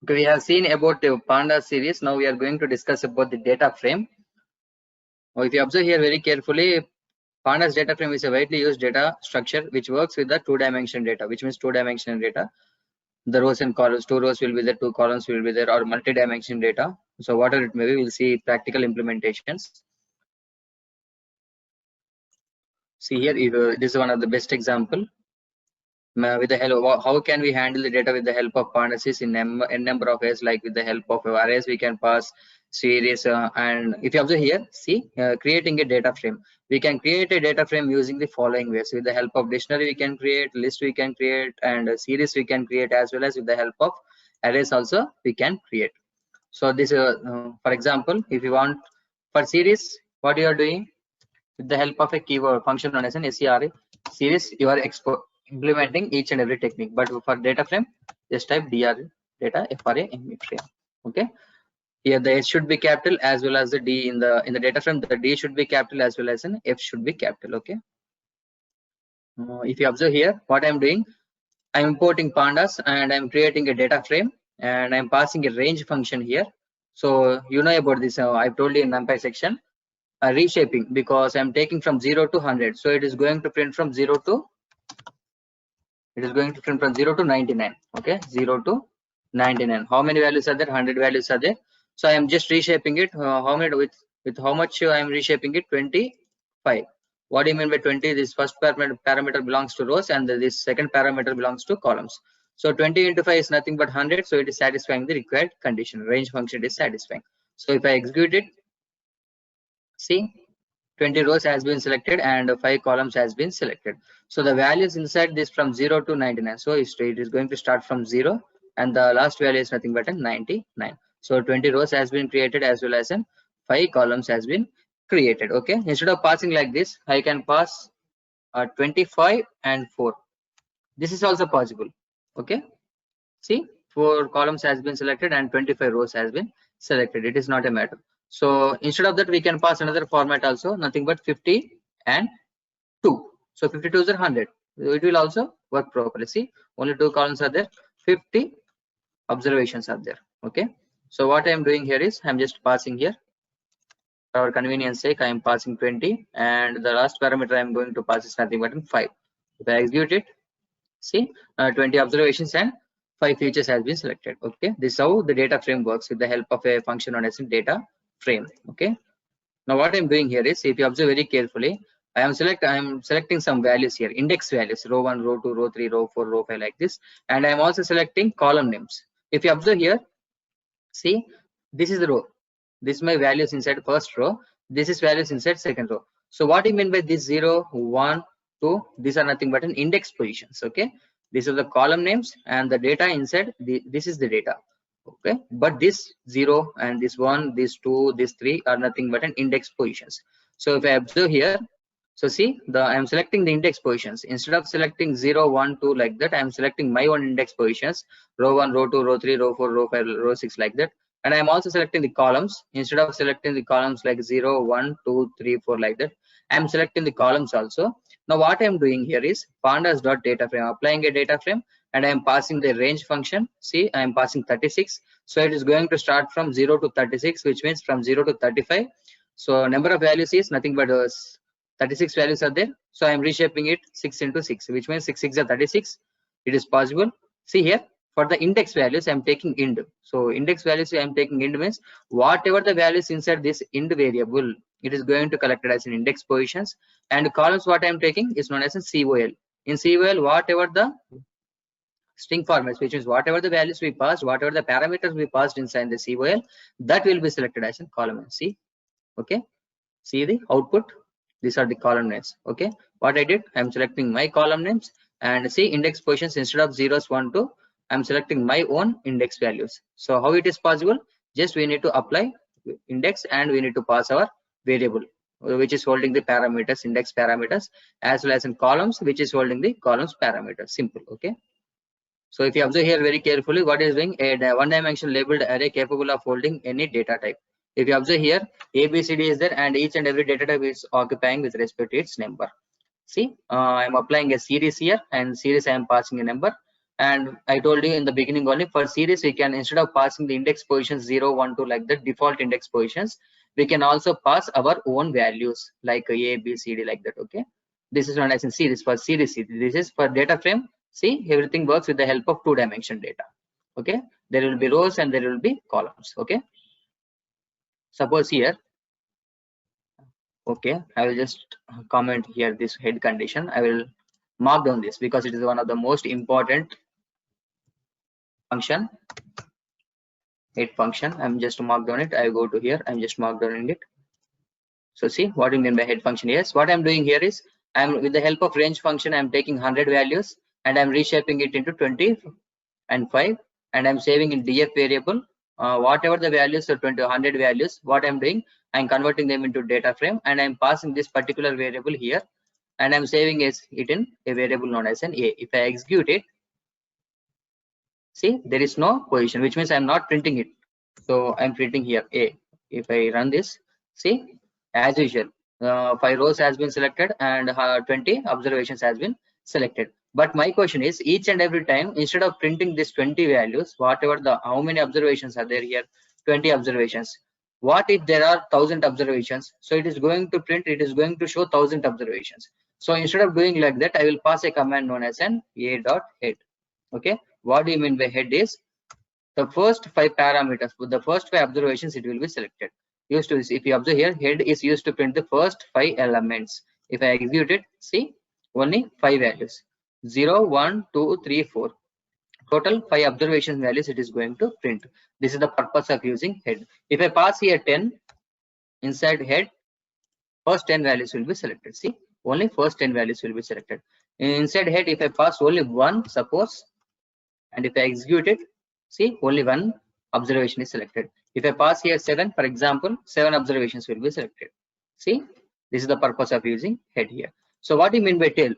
Okay, we have seen about the Panda series. Now we are going to discuss about the data frame. Now, if you observe here very carefully, Pandas data frame is a widely used data structure which works with the two-dimensional data, which means two-dimensional data. The rows and columns, two rows will be there, two columns will be there, or multi-dimensional data. So whatever it may be, we'll see practical implementations. See here, this is one of the best example. With the help of, how can we handle the data with the help of pandas in n number of ways, like with the help of arrays we can pass series, and if you observe here, see, creating a data frame, we can create a data frame using the following ways. With the help of dictionary we can create, list we can create, and a series we can create, as well as with the help of arrays also we can create. So this for example, if you want for series, what you are doing, with the help of a keyword function known as an SERA series, you are implementing each and every technique. But for data frame, just type dr data frame. Okay, here the S should be capital as well as the D in the data frame. The D should be capital as well as an F should be capital. Okay, if you observe here, what I'm doing, I'm importing pandas and I'm creating a data frame and I'm passing a range function here. So you know about this, I've told you in NumPy section. Reshaping, because I'm taking from 0 to 100, so it is going to print from 0 to 99. Okay, 0 to 99. How many values are there? 100 values are there. So I am just reshaping it. How many with how much I am reshaping it? 25. What do you mean by 20? This first parameter belongs to rows and this second parameter belongs to columns. So 20 into 5 is nothing but 100. So it is satisfying the required condition. Range function is satisfying. So if I execute it, see, 20 rows has been selected and 5 columns has been selected. So the values inside this from 0 to 99. So it is going to start from 0 and the last value is nothing but a 99. So 20 rows has been created as well as 5 columns has been created. Okay, instead of passing like this, I can pass 25 and 4. This is also possible. Okay, see, 4 columns has been selected and 25 rows has been selected. It is not a matter. So instead of that, we can pass another format also, nothing but 50 and 2. So 52 is 100. It will also work properly. See, only 2 columns are there, 50 observations are there. Okay, so what I am doing here is I'm just passing here. For our convenience sake, I am passing 20 and the last parameter I am going to pass is nothing but 5. If I execute it, see, 20 observations and 5 features has been selected. Okay, this is how the data frame works with the help of a function known as data frame. Okay, now what I'm doing here is, if you observe very carefully, I am selecting some values here, index values, row 1, row 2, row 3, row 4, row 5, like this, and I am also selecting column names. If you observe here, see, this is the row, this is my values inside first row, this is values inside second row. So what do you mean by this 0, 1, 2? These are nothing but an index positions. Okay, these are the column names and the data inside this is the data. Okay, but this 0 and this 1, this 2, this 3 are nothing but an index positions. So if I observe here, so see, I am selecting the index positions instead of selecting 0, 1, 2 like that. I am selecting my own index positions, row 1, row 2, row 3, row 4, row 5, row 6, like that. And I am also selecting the columns instead of selecting the columns like 0, 1, 2, 3, 4, like that. I am selecting the columns also. Now what I am doing here is pandas.data frame, applying a data frame, and I am passing the range function. See, I am passing 36. So it is going to start from 0 to 36, which means from 0 to 35. So number of values is nothing but 36 values are there. So I am reshaping it 6 into 6, which means 6 6 are 36. It is possible. See here, for the index values, I am taking int. So index values I am taking int means whatever the values inside this int variable, it is going to collect it as an index positions. And columns what I am taking is known as a COL. In COL, whatever the string formats, which is whatever the values we passed, whatever the parameters we passed inside the COL, that will be selected as a column. See, okay, see the output. These are the column names. Okay, what I did, I'm selecting my column names and see index positions instead of 0s 1 2, I'm selecting my own index values. So how it is possible? Just we need to apply index and we need to pass our variable which is holding the parameters, index parameters, as well as in columns which is holding the columns parameters. Simple. Okay, so if you observe here very carefully, what is doing, a one-dimensional labeled array capable of holding any data type. If you observe here, ABCD is there and each and every data type is occupying with respect to its number. See, I am applying a series here and series I am passing a number And I told you in the beginning only, for series we can, instead of passing the index positions 0, 1, 2 like the default index positions, we can also pass our own values like A, B, C, D like that. Okay, this is known as in series. For series, this is for data frame. See, everything works with the help of 2-dimension data. Okay, there will be rows and there will be columns. Okay, suppose here, okay, I will just comment here this head condition. I will mark down this because it is one of the most important function. Head function, I'm just marked down it. I go to here, I'm just marked down it. So see what you mean by head function. Yes, what I'm doing here is, I'm with the help of range function, I'm taking 100 values and I'm reshaping it into 20 and 5, and I'm saving in df variable whatever the values are 100 values. What I'm doing, I'm converting them into data frame and I'm passing this particular variable here, and I'm saving it in a variable known as an a. If I execute it, see there is no position, which means I'm not printing it. So I'm printing here a. If I run this, see, as usual, 5 rows has been selected and 20 observations has been selected. But my question is, each and every time, instead of printing this 20 values, whatever the, how many observations are there here, 20 observations. What if there are 1000 observations? So it is going to print, it is going to show 1000 observations. So instead of doing like that, I will pass a command known as an a.head. Okay, what do you mean by head is, the first 5 parameters, with the first 5 observations, it will be selected. Used to this, if you observe here, head is used to print the first 5 elements. If I execute it, see, only 5 values, 0, 1, 2, 3, 4. Total 5 observation values it is going to print. This is the purpose of using head. If I pass here 10 inside head, first 10 values will be selected. See, only first 10 values will be selected. Inside head, if I pass only 1, suppose, and if I execute it, see, only 1 observation is selected. If I pass here 7, for example, 7 observations will be selected. See, this is the purpose of using head here. So what do you mean by tail?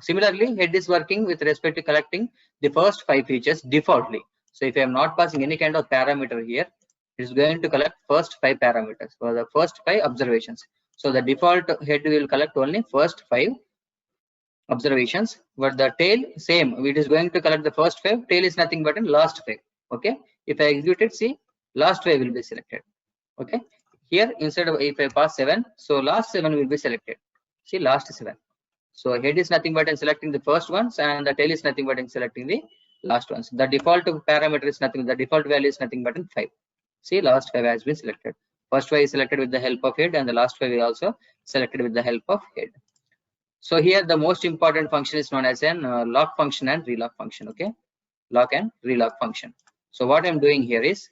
Similarly, head is working with respect to collecting the first 5 features defaultly. So if I am not passing any kind of parameter here, it is going to collect first 5 parameters for the first 5 observations. So the default head will collect only first 5 observations, but the tail same, it is going to collect the first 5. Tail is nothing but in last 5. Okay, if I execute it, see, last 5 will be selected. Okay, here instead of, if I pass 7, so last 7 will be selected. See, last 7. So head is nothing but in selecting the first ones, and the tail is nothing but in selecting the last ones. The default parameter is nothing, the default value is nothing but in 5. See, last 5 has been selected. First 5 is selected with the help of head, and the last 5 is also selected with the help of head. So here the most important function is known as an lock function and relock function. Okay, lock and relock function. So what I'm doing here is,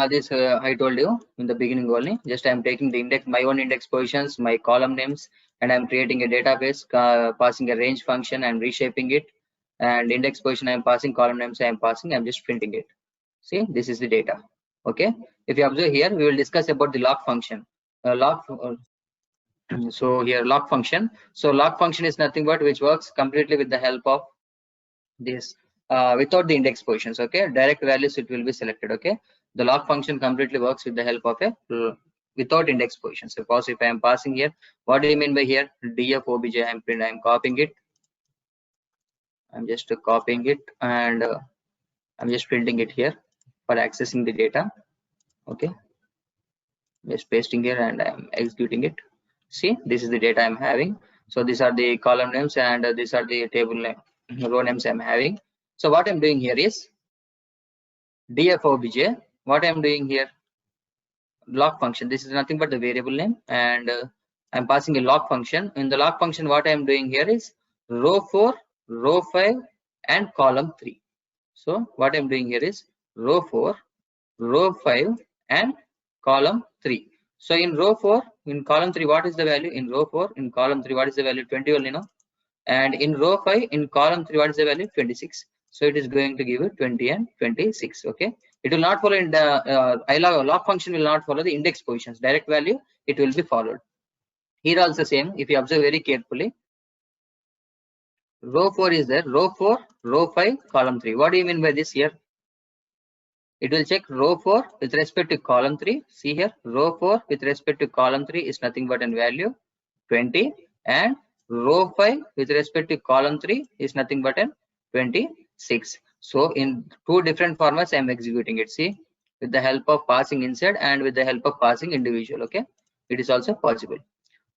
this I told you in the beginning only. Just I'm taking the index, my own index positions, my column names, and I'm creating a database, passing a range function and reshaping it. And index position I'm passing, column names I'm passing, I'm just printing it. See, this is the data. Okay, if you observe here, we will discuss about the lock function. So here lock function. So lock function is nothing but which works completely with the help of this without the index positions. Okay, direct values it will be selected. Okay, the lock function completely works with the help of a without index positions. Suppose if I am passing here, what do you mean by here? df obj, I'm copying it. I'm just copying it and I'm just printing it here for accessing the data. Okay, just pasting here and I'm executing it. See, this is the data I'm having. So these are the column names and these are the table name, row names I'm having. So what I'm doing here is df obj. What I'm doing here, lock function. This is nothing but the variable name, and I'm passing a lock function. In the lock function, what I'm doing here is row 4, row 5, and column 3. So what I'm doing here is row 4, row 5, and column 3. So in row 4, in column 3, what is the value? In row 4, in column 3, what is the value? 20 only, no? And in row 5, in column 3, what is the value? 26. So it is going to give you 20 and 26. Okay, it will not follow in the lock function will not follow the index positions. Direct value it will be followed. Here also same. If you observe very carefully, row 4 is there. Row 4, row 5, column 3. What do you mean by this here? It will check row 4 with respect to column 3. See here, row 4 with respect to column 3 is nothing but a value 20, and row 5 with respect to column 3 is nothing but an 26. So in two different formats I am executing it. See, with the help of passing inside and with the help of passing individual. Okay, it is also possible.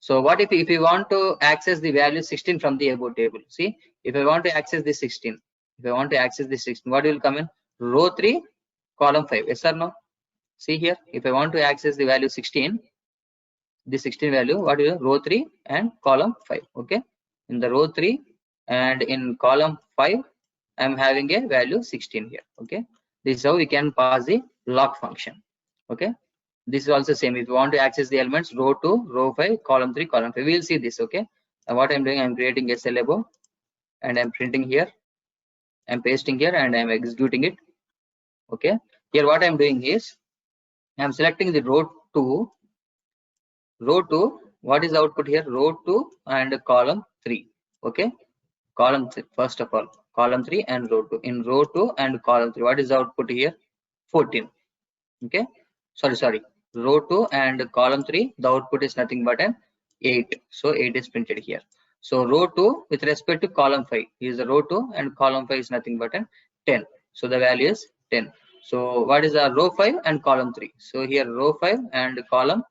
So what if you want to access the value 16 from the above table? See, if I want to access the 16, if I want to access the 16, what will come in? Row 3, column 5. Yes or no? See here, if I want to access the value 16, the 16 value, what is row 3 and column 5? Okay, in the row 3 and in column 5, I am having a value 16 here. Okay, this is how we can pass the lock function. Okay, this is also same. If you want to access the elements row 2, row 5, column 3, column 5, we will see this. Okay, and what I'm doing, I'm creating a cell above and I'm printing here, I'm pasting here and I'm executing it. Okay, here what I'm doing is I'm selecting the row 2. Row 2, what is the output here? Row 2 and column 3. Okay, column 3, first of all, column 3 and row 2. In row 2 and column 3, what is the output here? 14. Okay, sorry, row 2 and column 3, the output is nothing but an 8. So 8 is printed here. So row 2 with respect to column 5 is the row 2 and column 5 is nothing but an 10. So the value is 10. So what is the row 5 and column 3? So here row 5 and column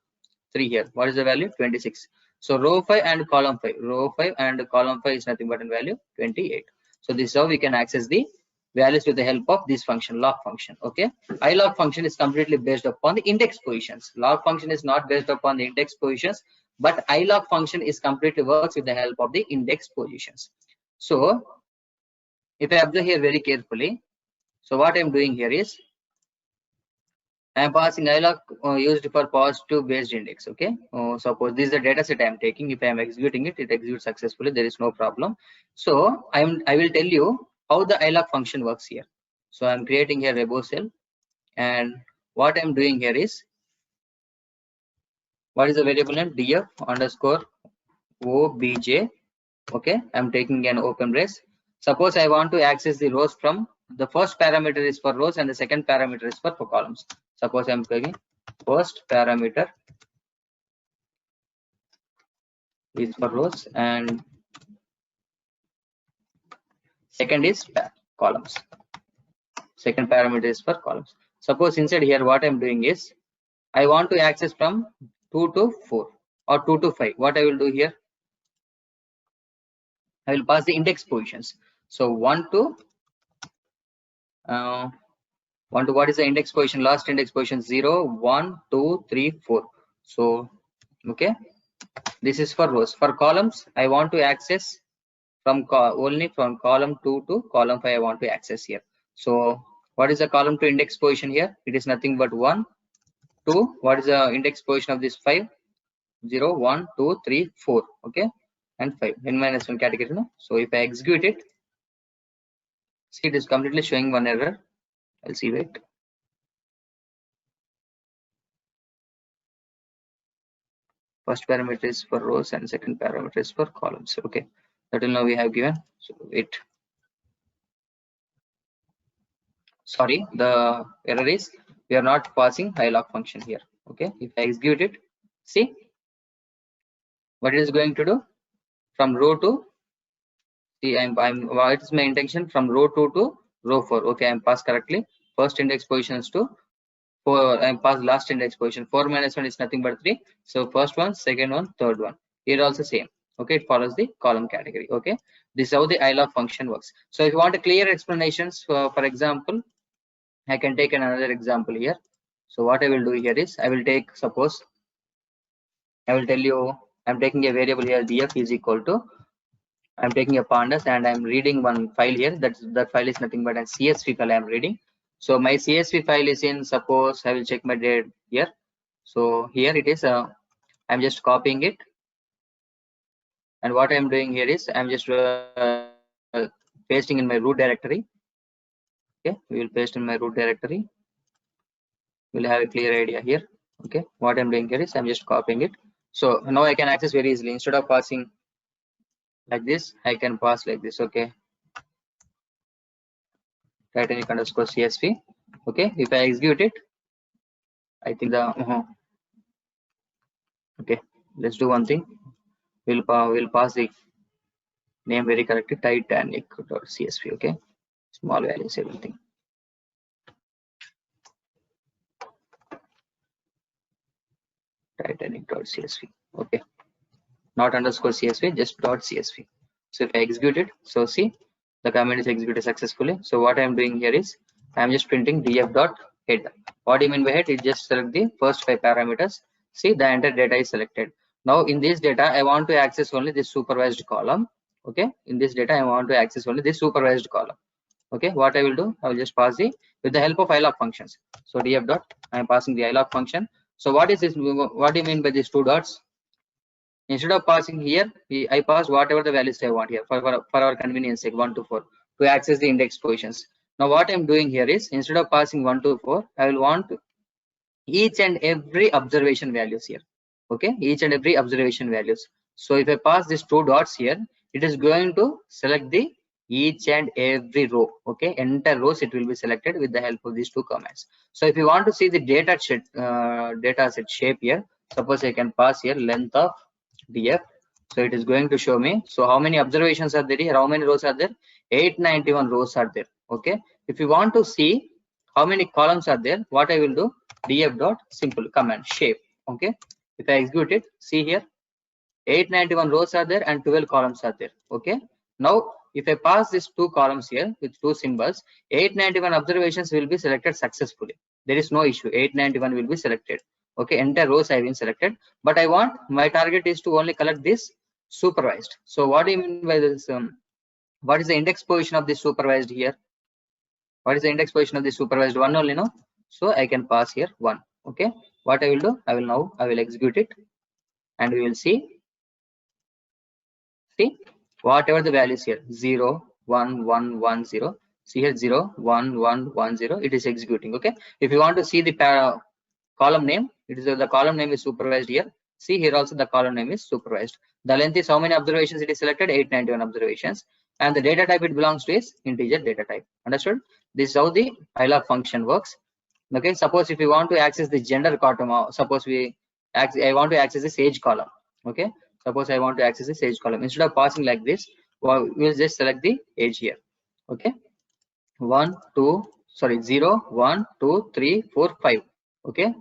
3 here. What is the value? 26. So row 5 and column 5. Row 5 and column 5 is nothing but a value 28. So this is how we can access the values with the help of this function, lock function. Okay, iLock function is completely based upon the index positions. Lock function is not based upon the index positions, but iLock function is completely works with the help of the index positions. So if I observe here very carefully, so what I'm doing here is I am passing iLock used for positive based index. Okay, suppose this is the data set I am taking. If I am executing it, it executes successfully. There is no problem. So I will tell you how the iLock function works here. So I'm creating here a cell, and what I'm doing here is, what is the variable name? df underscore obj. Okay, I'm taking an open brace. Suppose I want to access the rows from the first parameter is for rows and the second parameter is for columns. Suppose I'm taking first parameter is for rows and second is columns. Second parameter is for columns. Suppose inside here what I'm doing is I want to access from 2 to 4 or 2 to 5. What I will do here, I will pass the index positions. So 1 to what is the index position? Last index position 0, 1, 2, 3, 4. So okay, this is for rows. For columns, I want to access from only from column 2 to column 5. I want to access here. So what is the column to index position here? It is nothing but 1, 2. What is the index position of this 5? 0, 1, 2, 3, 4. Okay, and 5 n minus 1 category. No? So if I execute it, see, it is completely showing one error. I'll see, wait. First parameter is for rows and second parameter is for columns. Okay, that will now we have given. So wait. Sorry, the error is we are not passing iLock function here. Okay, if I execute it, see what it is going to do from row 2. See, what is my intention from row 2 to row 4. Okay, I'm passed correctly. First index positions to 4. I'm passed last index position. 4 minus 1 is nothing but 3. So first one, second one, third one. Here also same. Okay, it follows the column category. Okay, this is how the iLock function works. So if you want a clear explanations, for example, I can take another example here. So what I will do here is I will take, suppose I will tell you I'm taking a variable here df is equal to, I'm taking a pandas and I'm reading one file here. That file is nothing but a CSV file I'm reading. So my CSV file is in, suppose I will check my date here. So here it is. I'm just copying it, and what I'm doing here is I'm just pasting in my root directory. Okay, we will paste in my root directory. We'll have a clear idea here. Okay, what I'm doing here is I'm just copying it. So now I can access very easily. Instead of passing like this, I can pass like this. Okay, Titanic underscore CSV. Okay, if I execute it, I think the okay, let's do one thing. we'll pass the name very correctly, Titanic.csv. Okay, small values, everything. Titanic.csv. Okay, not underscore CSV, just .csv. So if I execute it, so see the command is executed successfully. So what I am doing here is I am just printing df.head. What do you mean by head? It just select the first 5 parameters. See, the entire data is selected. Now in this data, I want to access only this supervised column. Okay, in this data, I want to access only this supervised column. Okay, what I will do, I will just pass the with the help of ilog functions. So df dot, I am passing the ilog function. So what is this? What do you mean by these 2 dots? Instead of passing here, I pass whatever the values I want here for our convenience sake, 1 to 4 to access the index positions. Now what I'm doing here is instead of passing 1 to 4, I will want each and every observation values here. Okay, each and every observation values. So if I pass these 2 dots here, it is going to select the each and every row. Okay, entire rows it will be selected with the help of these 2 commands. So if you want to see the data set shape here, suppose I can pass here length of df. So it is going to show me. So how many observations are there here? How many rows are there? 891 rows are there. Okay. If you want to see how many columns are there, what I will do, df dot simple command shape. Okay. If I execute it, see here, 891 rows are there and 12 columns are there. Okay. Now if I pass these 2 columns here with 2 symbols, 891 observations will be selected successfully. There is no issue. 891 will be selected. Okay, entire rows have been selected, but I want my target is to only collect this supervised. So what do you mean by this? What is the index position of this supervised here? What is the index position of the supervised? 1 only, no? So I can pass here 1. Okay, what I will do, I will execute it and we will see whatever the values here, 0 1 1 1 0. See here 0 1 1 1 0, it is executing. Okay, if you want to see the column name, it is the column name is supervised here. See here also the column name is supervised. The length is how many observations it is selected, 891 observations, and the data type it belongs to is integer data type. Understood? This is how the ilog function works. Okay, suppose if you want to access the gender column, suppose I want to access this age column. Okay, suppose I want to access this age column. Instead of passing like this, we'll just select the age here. Okay, 1 2 sorry 0 1 2 3 4 5. Okay,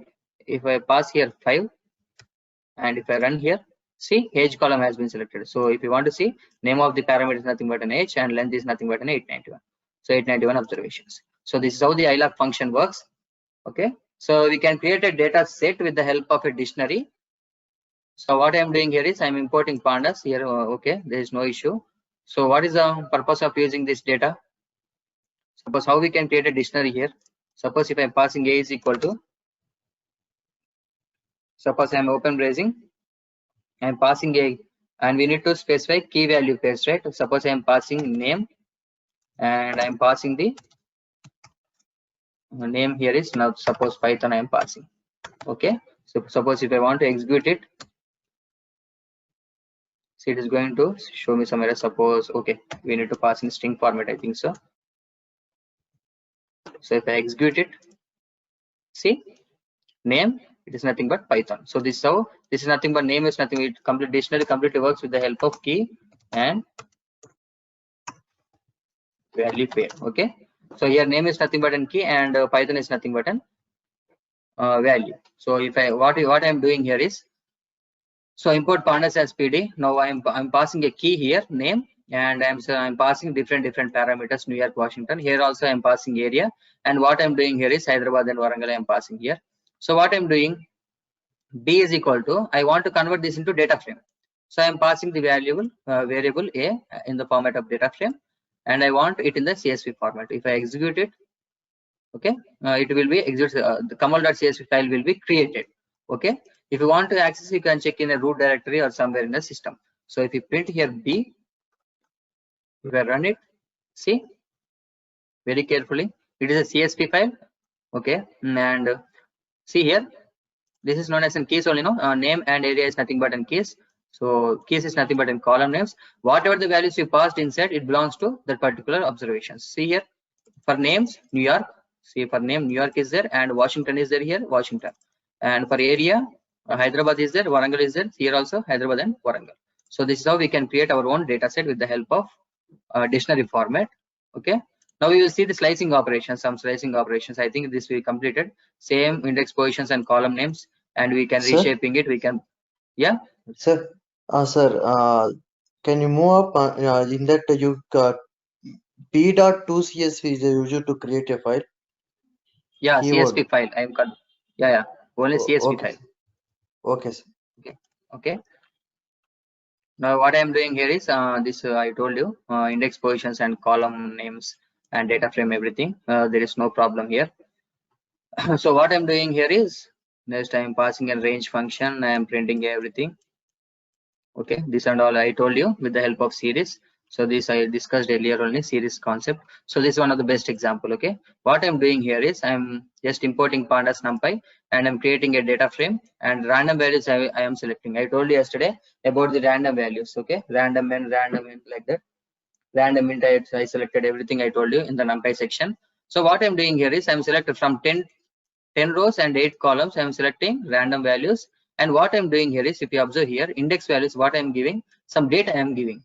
if I pass here 5 and if I run here, see age column has been selected. So if you want to see, name of the parameter is nothing but an age and length is nothing but an 891. So 891 observations. So this is how the ilog function works. Okay, so we can create a data set with the help of a dictionary. So what I am doing here is I am importing pandas here. Okay, there is no issue. So what is the purpose of using this data? Suppose how we can create a dictionary here. Suppose if I am passing a is equal to, suppose I am open bracing, I am passing a, and we need to specify key value pairs, right? Suppose I am passing name and I am passing the name here is now suppose Python I am passing. Okay, so suppose if I want to execute it, see it is going to show me some error. Suppose okay, we need to pass in string format, I think so. So if I execute it, see name, it is nothing but Python. So this is how, this is nothing but name is nothing, it complete dictionary completely works with the help of key and value pair. Okay, so here name is nothing but an key and Python is nothing but an value. So if I what I am doing here is, so import pandas as PD. Now I'm passing a key here, name, and I'm passing different parameters, New York, Washington. Here also I'm passing area, and what I'm doing here is Hyderabad and Warangal I'm passing here. So what I'm doing, B is equal to, I want to convert this into data frame. So I'm passing the variable A in the format of data frame, and I want it in the CSV format. If I execute it, okay, it will be executed. The camel.csv file will be created. Okay, if you want to access, you can check in a root directory or somewhere in the system. So if you print here B, if I run it, see very carefully, it is a CSV file. Okay, and see here, this is known as an keys only, no? Name and area is nothing but an keys. So keys is nothing but in column names. Whatever the values you passed inside, it belongs to that particular observations. See here, for names, New York. See for name, New York is there, and Washington is there here, Washington. And for area, Hyderabad is there, Warangal is there. Here also Hyderabad and Warangal. So this is how we can create our own data set with the help of dictionary format. Okay, now we will see the slicing operations, some slicing operations. I think this we completed. Same index positions and column names, and we can Sir? reshaping it. We can, yeah. Sir, can you move up in that you p.2 CSV is used to create a file? Yeah, Keyword. CSV file. Yeah, only CSV Okay. file. Okay, sir. Okay. Now what I am doing here is this I told you index positions and column names and data frame everything. There is no problem here. So what I'm doing here is next I'm passing a range function. I am printing everything. Okay, this and all I told you with the help of series. So this I discussed earlier only, series concept. So this is one of the best example. Okay, what I'm doing here is I'm just importing pandas numpy and I'm creating a data frame and random values I am selecting. I told you yesterday about the random values. Okay, random and like that. Random int I selected everything I told you in the numpy section. So what I'm doing here is I'm selected from 10 rows and 8 columns. I'm selecting random values, and what I'm doing here is, if you observe here, index values, what I'm giving, some data I'm giving,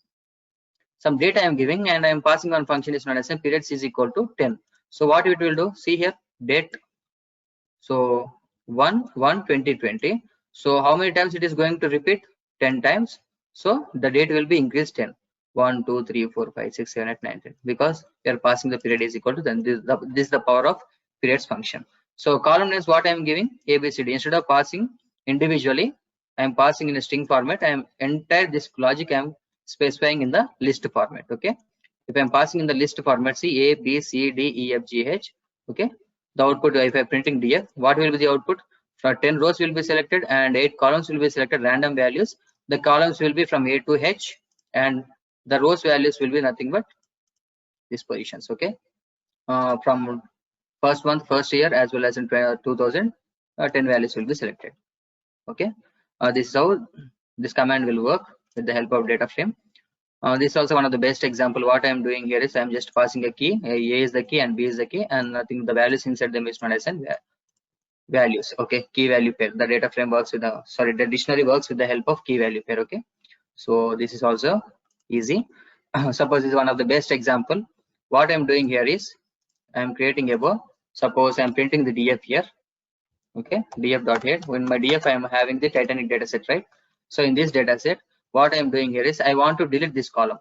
and I'm passing on function is known as periods is equal to 10. So what it will do, see here, date, so 1/1/2020. So how many times it is going to repeat? 10 times. So the date will be increased 10. 1 2 3 4 5 6 7 8 9 10, because we are passing the period is equal to, then this is the power of periods function. So column names, what I am giving, ABCD. Instead of passing individually, I am passing in a string format. I am entire this logic I am specifying in the list format. Okay, if I am passing in the list format, see A B C D E F G H. Okay, the output, if I am printing DF, what will be the output? For 10 rows will be selected and 8 columns will be selected, random values. The columns will be from A to H, and the rows values will be nothing but these positions. Okay, from first month, first year, as well as in 2010 values will be selected. Okay, this is how this command will work with the help of data frame. This is also one of the best example. What I am doing here is I am just passing a key. A is the key and B is the key, and nothing. The values inside them is known as values. Okay, key value pair. The data frame works with the dictionary works with the help of key value pair. Okay, so this is also easy. Suppose this is one of the best example. What I'm doing here is I'm creating suppose I'm printing the df here. Okay, df.head. In my df I am having the Titanic data set, right? So in this data set, what I'm doing here is I want to delete this column.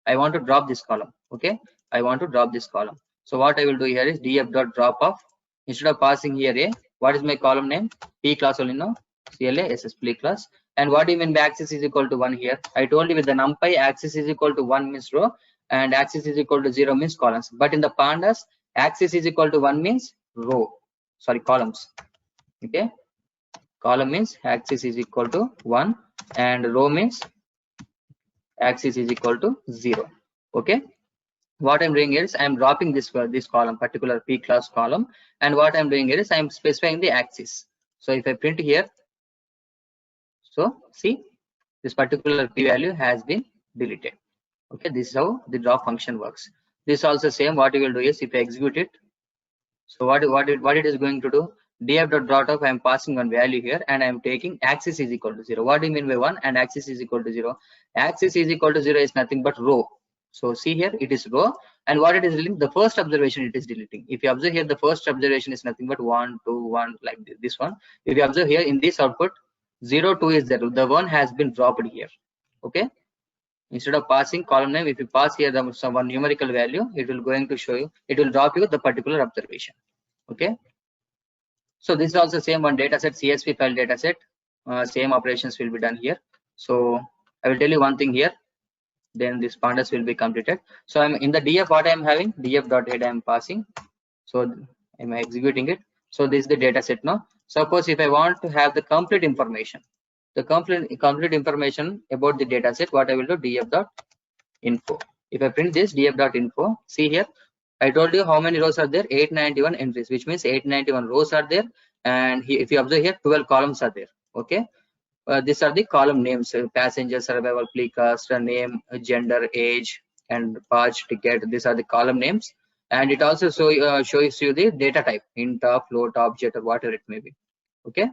I want to drop this column. Okay, I want to drop this column. So what I will do here is df.drop off. Instead of passing here a, what is my column name? P class only, no? CLA P class. And what do you mean by axis is equal to 1 here? I told you with the numpy, axis is equal to 1 means row and axis is equal to 0 means columns. But in the pandas, axis is equal to 1 means columns. Okay, column means axis is equal to 1 and row means axis is equal to 0. Okay, what I'm doing here is I'm dropping this column, particular P class column, and what I'm doing here is I'm specifying the axis. So if I print here, so see this particular P value has been deleted. Okay, this is how the drop function works. This also same. What you will do is if I execute it, so what it is going to do, df.drop, I am passing one value here and I am taking axis is equal to 0. What do you mean by 1 and axis is equal to 0? Axis is equal to 0 is nothing but row. So see here, it is row, and what it is deleting, the first observation it is deleting. If you observe here, the first observation is nothing but 1 2 1, like this one. If you observe here in this output, 0 2 is there, the 1 has been dropped here. Okay, instead of passing column name, if you pass here some one numerical value, it will going to show you, it will drop you the particular observation. Okay, so this is also same one data set, CSV file data set. Same operations will be done here. So I will tell you one thing here, then this pandas will be completed. So I'm in the df, what I'm having, df.head I'm passing, so I'm executing it. So this is the data set now. Suppose if I want to have the complete information, the complete information about the data set, what I will do, df.info. If I print this df.info, see here, I told you how many rows are there, 891 entries, which means 891 rows are there, and if you observe here, 12 columns are there. Okay, these are the column names: passenger, survival, precast, name, gender, age, and patch, ticket. These are the column names, and it also shows you the data type, int, float, object, or whatever it may be. Okay,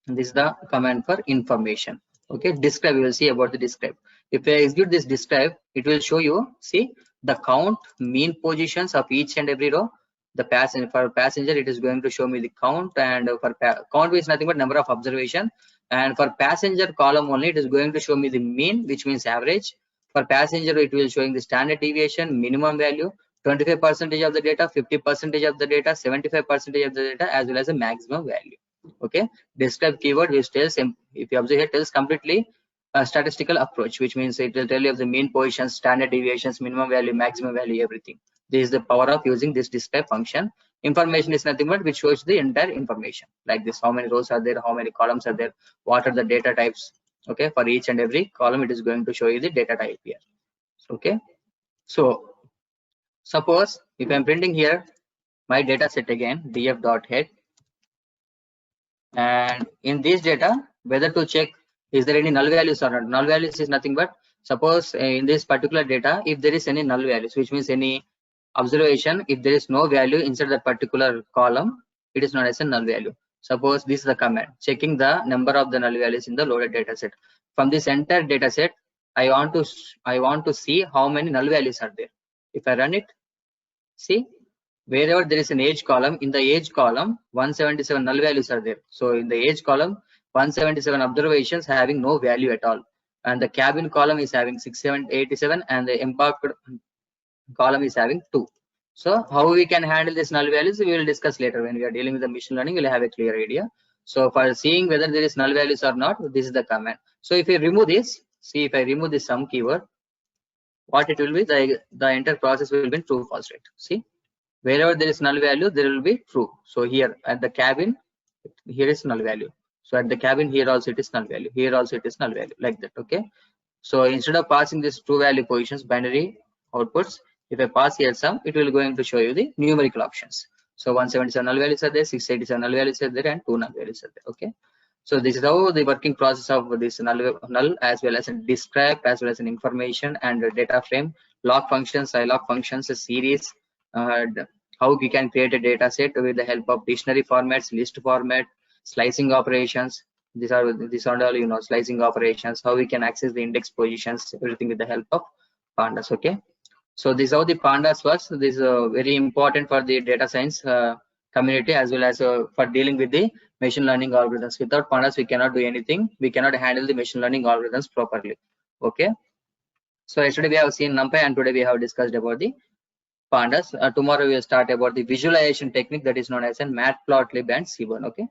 this is the command for information. Okay, describe, we will see about the describe. If I execute this describe, it will show you, see, the count, mean positions of each and every row. The passenger, for passenger, it is going to show me the count, and for count is nothing but number of observation, and for passenger column only, it is going to show me the mean, which means average. For passenger, it will showing the standard deviation, minimum value, 25% of the data, 50% of the data, 75% of the data, as well as the maximum value. Okay, describe keyword which tells, if you observe here, tells completely a statistical approach, which means it will tell you of the mean positions, standard deviations, minimum value, maximum value, everything. This is the power of using this describe function. Information is nothing but which shows the entire information, like this: how many rows are there, how many columns are there, what are the data types. Okay, for each and every column, it is going to show you the data type here. Okay, so suppose if I'm printing here my data set again, df.head, and in this data, whether to check is there any null values or not. Null values is nothing but, suppose in this particular data, if there is any null values, which means any observation, if there is no value inside that particular column, it is known as a null value. Suppose this is the command checking the number of the null values in the loaded data set. From this entire data set, I want to see how many null values are there. If I run it, see, wherever there is an age column, in the age column 177 null values are there. So in the age column 177 observations having no value at all, and the cabin column is having 687, and the embarked column is having 2. So how we can handle this null values, we will discuss later when we are dealing with the machine learning. We'll have a clear idea. So for seeing whether there is null values or not, this is the command. So if I remove this, see, if I remove this sum keyword, what it will be, the entire process will be true false rate. See, wherever there is null value, there will be true. So here at the cabin, here is null value. So at the cabin, here also it is null value, here also it is null value, like that. Okay, so instead of passing this true value positions, binary outputs, if I pass here sum, it will going to show you the numerical options. So 177 null values are there, 687 null values are there, and 2 null values are there. Okay, so this is how the working process of this null as well as a describe, as well as an information and a data frame, log functions, log functions, a series, how we can create a data set with the help of dictionary formats, list format, slicing operations. These are all, you know, slicing operations, how we can access the index positions, everything with the help of pandas. Okay, so this is how the pandas works. This is very important for the data science community, as well as for dealing with the machine learning algorithms. Without pandas, we cannot do anything. We cannot handle the machine learning algorithms properly. Okay, so yesterday we have seen NumPy, and today we have discussed about the pandas. Tomorrow we will start about the visualization technique that is known as a matplotlib and seaborn. Okay.